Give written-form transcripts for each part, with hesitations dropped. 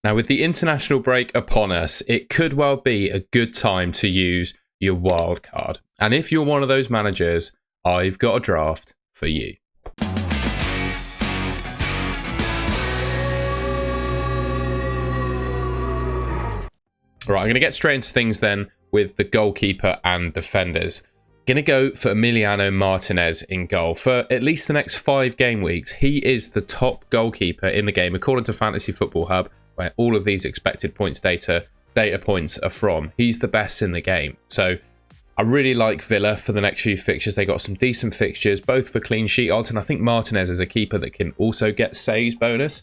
Now, with the international break upon us, it could well be a good time to use your wildcard. And if you're one of those managers, I've got a draft for you. All right, I'm going to get straight into things then with the goalkeeper and defenders. Going to go for Emiliano Martinez in goal. For at least the next 5 game weeks, he is the top goalkeeper in the game, according to Fantasy Football Hub, where all of these expected points data points are from. He's the best in the game. So I really like Villa for the next few fixtures. They got some decent fixtures, both for clean sheet odds, and I think Martinez is a keeper that can also get saves bonus.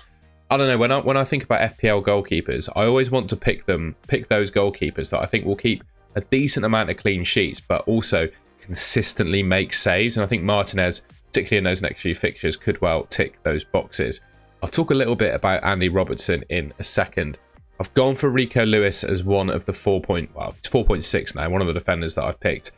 I don't know, when I think about FPL goalkeepers, I always want to pick those goalkeepers that I think will keep a decent amount of clean sheets, but also consistently make saves. And I think Martinez, particularly in those next few fixtures, could well tick those boxes. I'll talk a little bit about Andy Robertson in a second. I've gone for Rico Lewis as one of the it's 4.6 now, one of the defenders that I've picked.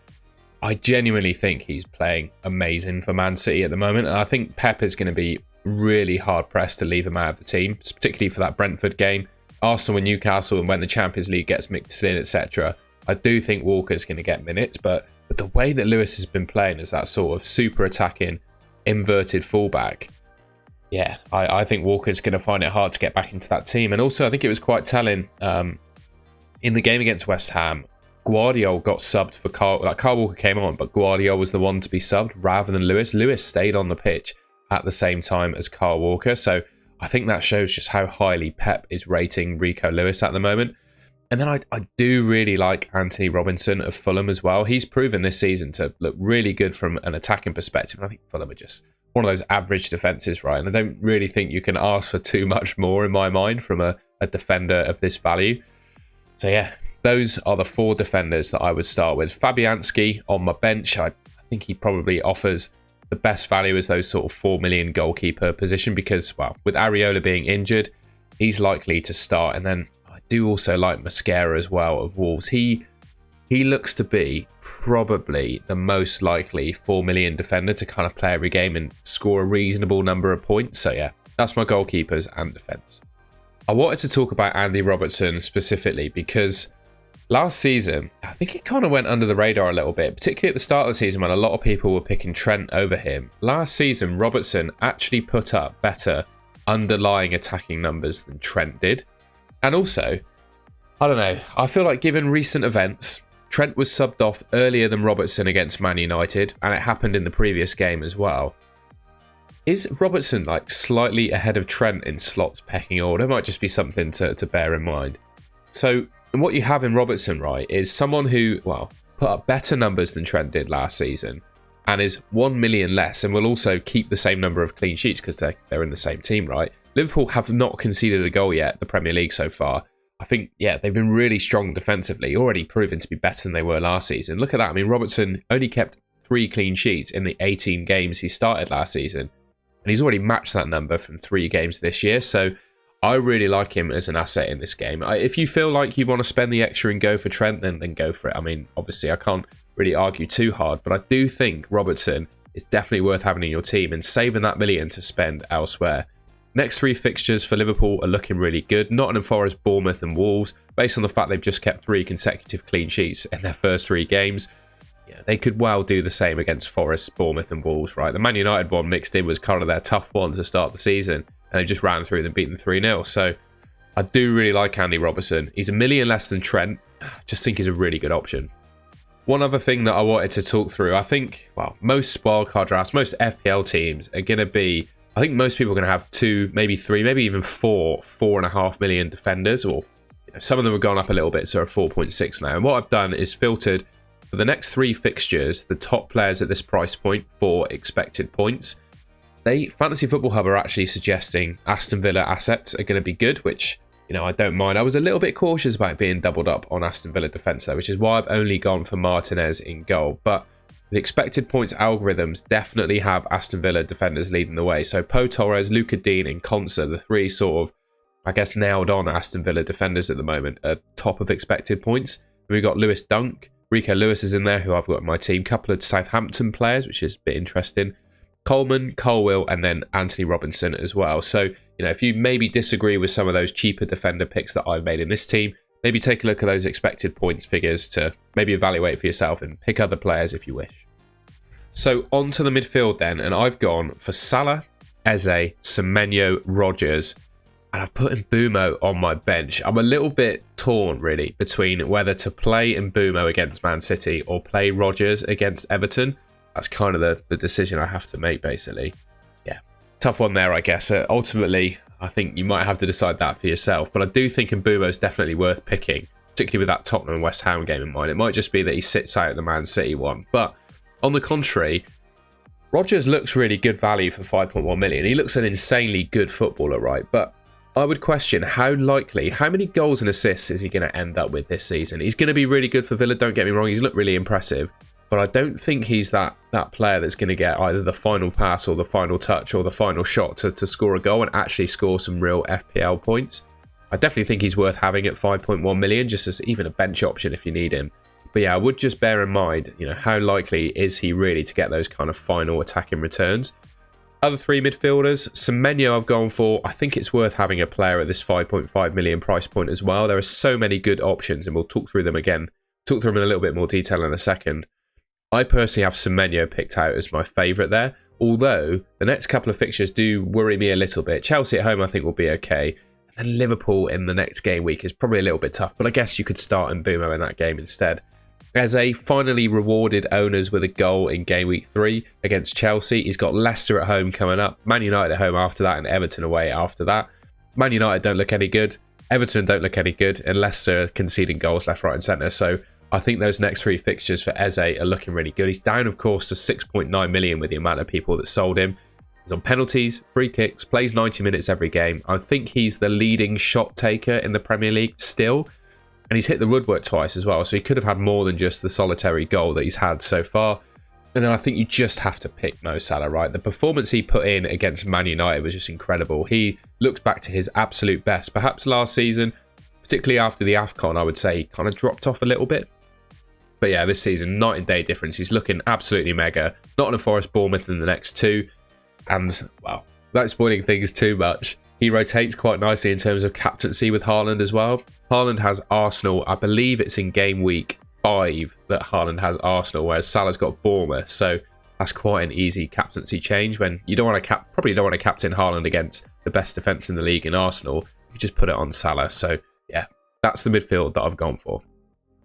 I genuinely think he's playing amazing for Man City at the moment, and I think Pep is going to be really hard pressed to leave him out of the team, particularly for that Brentford game, Arsenal and Newcastle, and when the Champions League gets mixed in, etc. I do think Walker's going to get minutes, but the way that Lewis has been playing as that sort of super attacking inverted fullback, yeah, I think Walker's going to find it hard to get back into that team. And also, I think it was quite telling in the game against West Ham, Guardiola got subbed for Kyle Walker came on, but Guardiola was the one to be subbed rather than Lewis. Lewis stayed on the pitch at the same time as Kyle Walker. So I think that shows just how highly Pep is rating Rico Lewis at the moment. And then I do really like Anthony Robinson of Fulham as well. He's proven this season to look really good from an attacking perspective. And I think Fulham are just one of those average defences, right? And I don't really think you can ask for too much more in my mind from a defender of this value. So yeah, those are the 4 defenders that I would start with. Fabianski on my bench. I think he probably offers the best value as those sort of 4 million goalkeeper position because, well, with Areola being injured, he's likely to start. And then I do also like Mosquera as well of Wolves. He looks to be probably the most likely 4 million defender to kind of play every game and score a reasonable number of points. So yeah, that's my goalkeepers and defence. I wanted to talk about Andy Robertson specifically because last season, I think it kind of went under the radar a little bit, particularly at the start of the season when a lot of people were picking Trent over him. Last season, Robertson actually put up better underlying attacking numbers than Trent did. And also, I don't know, I feel like given recent events, Trent was subbed off earlier than Robertson against Man United, and it happened in the previous game as well. Is Robertson like slightly ahead of Trent in slots pecking order? It might just be something to bear in mind. So what you have in Robertson, right, is someone who, well, put up better numbers than Trent did last season and is 1 million less and will also keep the same number of clean sheets because they're in the same team, right? Liverpool have not conceded a goal yet, the Premier League so far. I think, yeah, they've been really strong defensively, already proven to be better than they were last season. Look at that. I mean, Robertson only kept 3 clean sheets in the 18 games he started last season. And he's already matched that number from 3 games this year. So I really like him as an asset in this game. If you feel like you want to spend the extra and go for Trent, then go for it. I mean, obviously, I can't really argue too hard, but I do think Robertson is definitely worth having in your team and saving that million to spend elsewhere. Next 3 fixtures for Liverpool are looking really good. Nottingham Forest, Bournemouth and Wolves. Based on the fact they've just kept 3 consecutive clean sheets in their first 3 games, yeah, they could well do the same against Forest, Bournemouth and Wolves, right? The Man United one mixed in was kind of their tough one to start the season, and they just ran through them, beat them 3-0. So I do really like Andy Robertson. He's a million less than Trent. I just think he's a really good option. One other thing that I wanted to talk through, I think, well, most wildcard drafts, most FPL teams are going to be, I think most people are going to have 2, maybe 3, maybe even 4.5 million defenders, or some of them have gone up a little bit, so are 4.6 now. And what I've done is filtered for the next 3 fixtures, the top players at this price point for expected points. Fantasy Football Hub are actually suggesting Aston Villa assets are going to be good, which, I don't mind. I was a little bit cautious about being doubled up on Aston Villa defence though, which is why I've only gone for Martinez in goal. But the expected points algorithms definitely have Aston Villa defenders leading the way. So Pau Torres, Luca Dean and Konsa, the 3 sort of, I guess, nailed on Aston Villa defenders at the moment, are top of expected points. We've got Lewis Dunk, Rico Lewis is in there, who I've got in my team. Couple of Southampton players, which is a bit interesting. Coleman, Colwill, and then Anthony Robinson as well. So, if you maybe disagree with some of those cheaper defender picks that I've made in this team, maybe take a look at those expected points figures to maybe evaluate for yourself and pick other players if you wish. So on to the midfield then, and I've gone for Salah, Eze, Semenyo, Rodgers, and I've put Mbeumo on my bench. I'm a little bit torn really between whether to play Mbeumo against Man City or play Rodgers against Everton. That's kind of the decision I have to make basically. Yeah, tough one there I guess. Ultimately, I think you might have to decide that for yourself, but I do think Mbeumo is definitely worth picking, particularly with that Tottenham and West Ham game in mind. It might just be that he sits out the Man City one, but on the contrary, Rodgers looks really good value for 5.1 million. He looks an insanely good footballer, right? But I would question how many goals and assists is he going to end up with this season? He's going to be really good for Villa, don't get me wrong. He's looked really impressive, but I don't think he's that player that's going to get either the final pass or the final touch or the final shot to score a goal and actually score some real FPL points. I definitely think he's worth having at 5.1 million, just as even a bench option if you need him. But yeah, I would just bear in mind, how likely is he really to get those kind of final attacking returns? Other three midfielders, Semenyo I've gone for. I think it's worth having a player at this 5.5 million price point as well. There are so many good options and we'll talk through them again. Talk through them in a little bit more detail in a second. I personally have Semenyo picked out as my favourite there. Although the next couple of fixtures do worry me a little bit. Chelsea at home I think will be okay. And then Liverpool in the next game week is probably a little bit tough. But I guess you could start Mbeumo in that game instead. Eze finally rewarded owners with a goal in game week 3 against Chelsea. He's got Leicester at home coming up, Man United at home after that, and Everton away after that. Man United don't look any good, Everton don't look any good, and Leicester conceding goals left, right and centre. So I think those next 3 fixtures for Eze are looking really good. He's down, of course, to 6.9 million with the amount of people that sold him. He's on penalties, free kicks, plays 90 minutes every game. I think he's the leading shot taker in the Premier League still. And he's hit the woodwork twice as well, so he could have had more than just the solitary goal that he's had so far. And then I think you just have to pick Mo Salah, right? The performance he put in against Man United was just incredible. He looked back to his absolute best. Perhaps last season, particularly after the AFCON, I would say he kind of dropped off a little bit. But yeah, this season, night and day difference. He's looking absolutely mega. Nottingham Forest, Bournemouth in the next 2. And, well, without spoiling things too much, he rotates quite nicely in terms of captaincy with Haaland as well. Haaland has Arsenal. I believe it's in game week 5 that Haaland has Arsenal, whereas Salah's got Bournemouth. So that's quite an easy captaincy change when you don't want to probably don't want to captain Haaland against the best defence in the league in Arsenal. You just put it on Salah. So yeah, that's the midfield that I've gone for.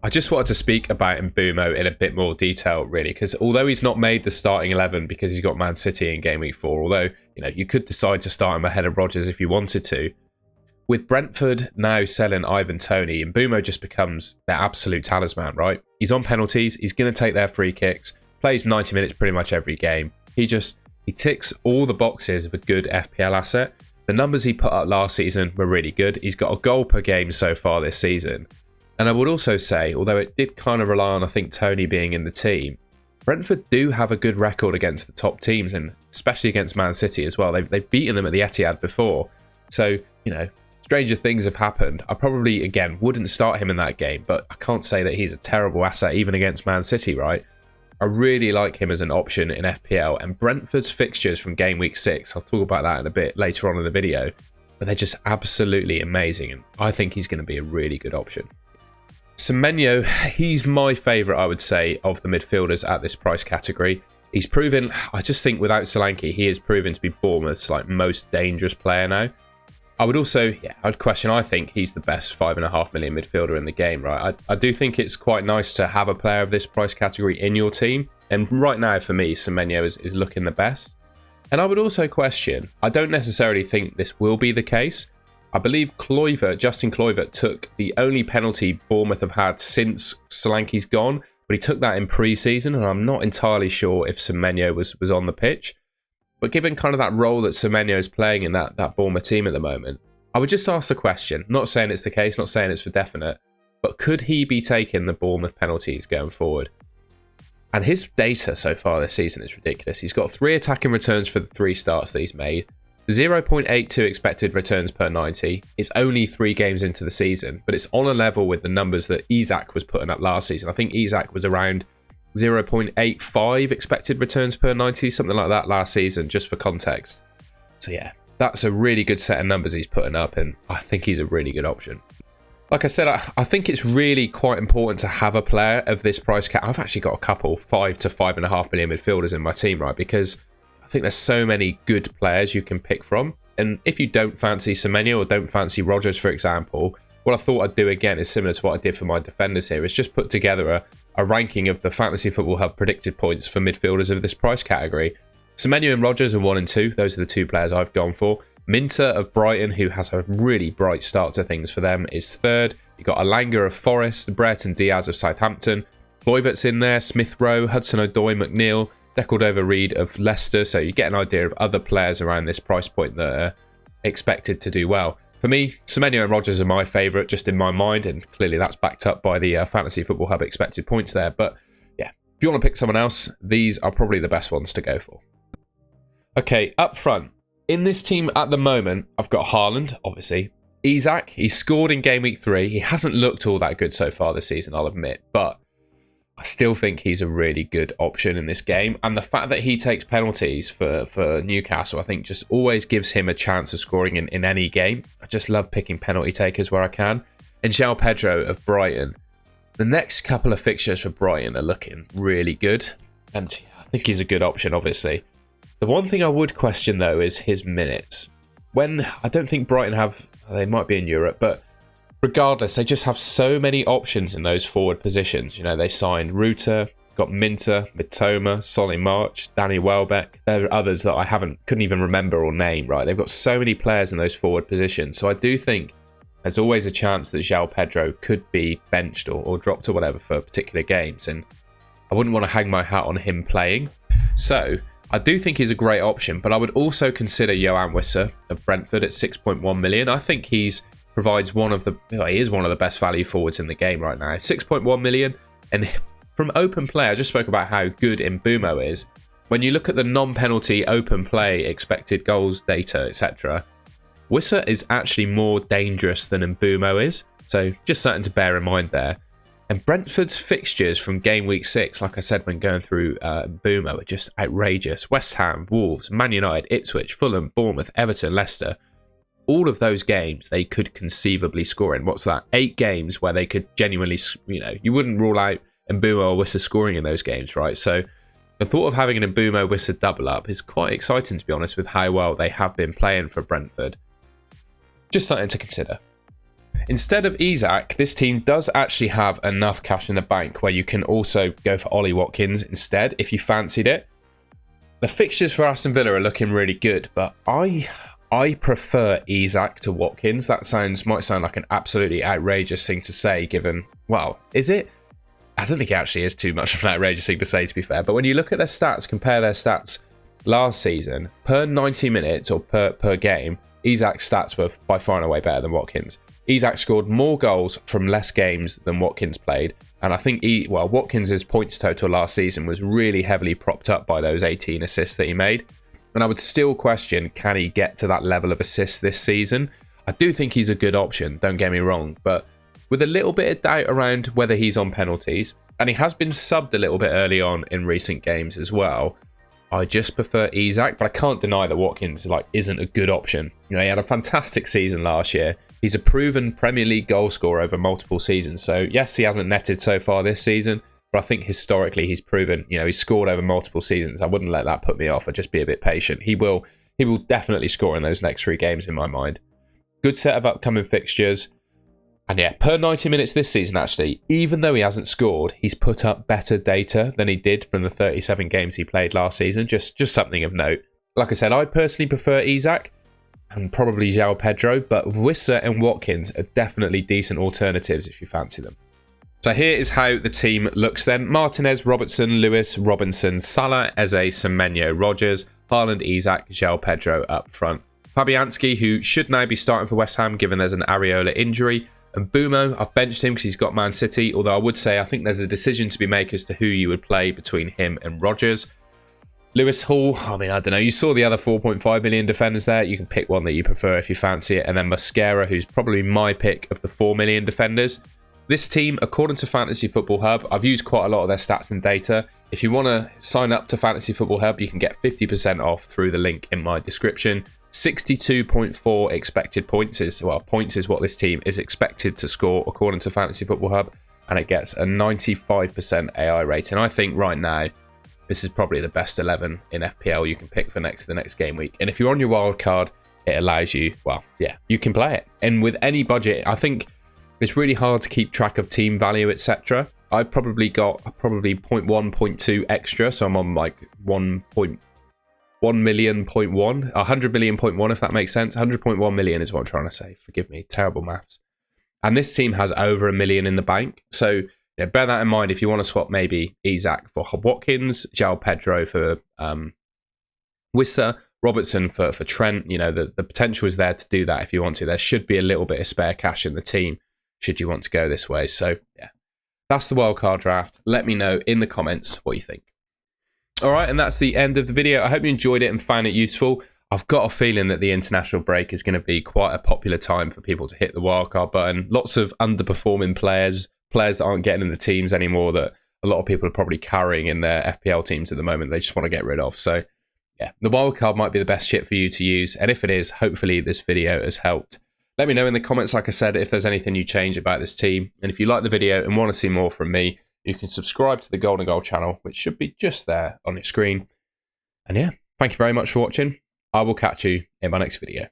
I just wanted to speak about Mbeumo in a bit more detail, really, because although he's not made the starting 11 because he's got Man City in game week 4, although you could decide to start him ahead of Rodgers if you wanted to. With Brentford now selling Ivan Toney, Mbeumo just becomes their absolute talisman, right? He's on penalties, he's going to take their free kicks, plays 90 minutes pretty much every game. He ticks all the boxes of a good FPL asset. The numbers he put up last season were really good. He's got a goal per game so far this season. And I would also say, although it did kind of rely on, I think, Toney being in the team, Brentford do have a good record against the top teams, and especially against Man City as well. They've beaten them at the Etihad before. So, stranger things have happened. I probably, again, wouldn't start him in that game, but I can't say that he's a terrible asset even against Man City, right? I really like him as an option in FPL, and Brentford's fixtures from game week 6, I'll talk about that in a bit later on in the video, but they're just absolutely amazing, and I think he's going to be a really good option. Semenyo, he's my favourite, I would say, of the midfielders at this price category. He's proven, I just think without Solanke, he is proven to be Bournemouth's most dangerous player now. I would also, I'd question, I think he's the best 5.5 million midfielder in the game, right? I do think it's quite nice to have a player of this price category in your team. And right now, for me, Semenyo is looking the best. And I would also question, I don't necessarily think this will be the case. I believe Justin Kluivert took the only penalty Bournemouth have had since Solanke's gone, but he took that in pre-season, and I'm not entirely sure if Semenyo was on the pitch. But given kind of that role that Semenyo is playing in that Bournemouth team at the moment, I would just ask the question, not saying it's the case, not saying it's for definite, but could he be taking the Bournemouth penalties going forward? And his data so far this season is ridiculous. He's got 3 attacking returns for the 3 starts that he's made, 0.82 expected returns per 90. It's only 3 games into the season, but it's on a level with the numbers that Isak was putting up last season. I think Isak was around 0.85 expected returns per 90, something like that last season, just for context. So yeah, that's a really good set of numbers he's putting up, and I think he's a really good option. Like I said, I think it's really quite important to have a player of this price cap. I've actually got a couple 5 to 5.5 million midfielders in my team, right? Because I think there's so many good players you can pick from. And if you don't fancy Semenyo or don't fancy Rodgers, for example, what I thought I'd do again is similar to what I did for my defenders here, is just put together a ranking of the Fantasy Football Hub predicted points for midfielders of this price category. Semenyo and Rodgers are 1 and 2. Those are the two players I've gone for. Minter of Brighton, who has a really bright start to things for them, is 3rd. You've got Alanga of Forest, Brereton Diaz of Southampton, Kluivert's in there, Smith Rowe, Hudson-Odoi, McNeil, Decordova-Reid of Leicester. So you get an idea of other players around this price point that are expected to do well. For me, Semenyo and Rodgers are my favourite, just in my mind, and clearly that's backed up by the Fantasy Football Hub expected points there. But yeah, if you want to pick someone else, these are probably the best ones to go for. Okay, up front. In this team at the moment, I've got Haaland, obviously. Isak, he scored in game week 3. He hasn't looked all that good so far this season, I'll admit. But I still think he's a really good option in this game. And the fact that he takes penalties for Newcastle, I think just always gives him a chance of scoring in any game. I just love picking penalty takers where I can. And João Pedro of Brighton. The next couple of fixtures for Brighton are looking really good. And I think he's a good option, obviously. The one thing I would question, though, is his minutes. When I don't think Brighton have, they might be in Europe, but regardless, they just have so many options in those forward positions. You know, they signed Ruter, got Minter, Mitoma, Solly March, Danny Welbeck. There are others that I couldn't even remember or name, right? They've got so many players in those forward positions. So I do think there's always a chance that João Pedro could be benched or dropped or whatever for particular games. And I wouldn't want to hang my hat on him playing. So I do think he's a great option, but I would also consider Yoane Wissa of Brentford at 6.1 million. I think he is one of the best value forwards in the game right now. 6.1 million, and from open play, I just spoke about how good Mbeumo is. When you look at the non-penalty open play expected goals data, etc., Wissa is actually more dangerous than Mbeumo is. So just something to bear in mind there. And Brentford's fixtures from game week 6, like I said when going through Mbeumo, are just outrageous. West Ham, Wolves, Man United, Ipswich, Fulham, Bournemouth, Everton, Leicester. All of those games they could conceivably score in. What's that? 8 games where they could genuinely, you wouldn't rule out Mbeumo or Wissa scoring in those games, right? So the thought of having an Mbeumo Wissa double up is quite exciting, to be honest, with how well they have been playing for Brentford. Just something to consider. Instead of Isak, this team does actually have enough cash in the bank where you can also go for Ollie Watkins instead if you fancied it. The fixtures for Aston Villa are looking really good, but I prefer Isak to Watkins. That might sound like an absolutely outrageous thing to say given, well, is it? I don't think it actually is too much of an outrageous thing to say, to be fair. But when you look at their stats, compare their stats last season, per 90 minutes or per game, Isak's stats were by far and away better than Watkins. Isak scored more goals from less games than Watkins played. And I think, Watkins' points total last season was really heavily propped up by those 18 assists that he made. And I would still question, can he get to that level of assists this season? I do think he's a good option, don't get me wrong. But with a little bit of doubt around whether he's on penalties, and he has been subbed a little bit early on in recent games as well, I just prefer Isak. But I can't deny that Watkins isn't a good option. He had a fantastic season last year. He's a proven Premier League goal scorer over multiple seasons. So yes, he hasn't netted so far this season, but I think historically he's proven, he's scored over multiple seasons. I wouldn't let that put me off. I'd just be a bit patient. He will definitely score in those next 3 games in my mind. Good set of upcoming fixtures. And yeah, per 90 minutes this season, actually, even though he hasn't scored, he's put up better data than he did from the 37 games he played last season. Just something of note. Like I said, I personally prefer Isak and probably João Pedro, but Wissa and Watkins are definitely decent alternatives if you fancy them. So here is how the team looks then. Martinez, Robertson, Lewis, Robinson, Salah, Eze, Semenyo, Rodgers, Haaland, Isak, João Pedro up front. Fabianski, who should now be starting for West Ham given there's an Areola injury. And Mbeumo, I've benched him because he's got Man City, although I would say I think there's a decision to be made as to who you would play between him and Rodgers. Lewis Hall, I don't know. You saw the other 4.5 million defenders there. You can pick one that you prefer if you fancy it. And then Mosquera, who's probably my pick of the 4 million defenders. This team, according to Fantasy Football Hub, I've used quite a lot of their stats and data. If you want to sign up to Fantasy Football Hub, you can get 50% off through the link in my description. 62.4 expected points is what this team is expected to score according to Fantasy Football Hub, and it gets a 95% AI rating. I think right now this is probably the best 11 in FPL you can pick for the next game week. And if you're on your wild card, it allows you, well, yeah, you can play it. And with any budget, I think it's really hard to keep track of team value, etc. I've probably got 0.1, 0.2 extra, so I'm on like 1.1 million, 100 million, 0.1, if that makes sense. 100.1 million is what I'm trying to say. Forgive me, terrible maths. And this team has over 1 million in the bank. So bear that in mind if you want to swap maybe Isak for Watkins, João Pedro for Wissa, Robertson for Trent. The potential is there to do that if you want to. There should be a little bit of spare cash in the team should you want to go this way. So yeah, that's the wildcard draft. Let me know in the comments what you think. All right, and that's the end of the video. I hope you enjoyed it and found it useful. I've got a feeling that the international break is going to be quite a popular time for people to hit the wildcard button. Lots of underperforming players that aren't getting in the teams anymore that a lot of people are probably carrying in their FPL teams at the moment. They just want to get rid of. So yeah, the wildcard might be the best shit for you to use. And if it is, hopefully this video has helped. Let me know in the comments, like I said, if there's anything you change about this team. And if you like the video and want to see more from me, you can subscribe to the Golden Goal channel, which should be just there on your screen. And yeah, thank you very much for watching. I will catch you in my next video.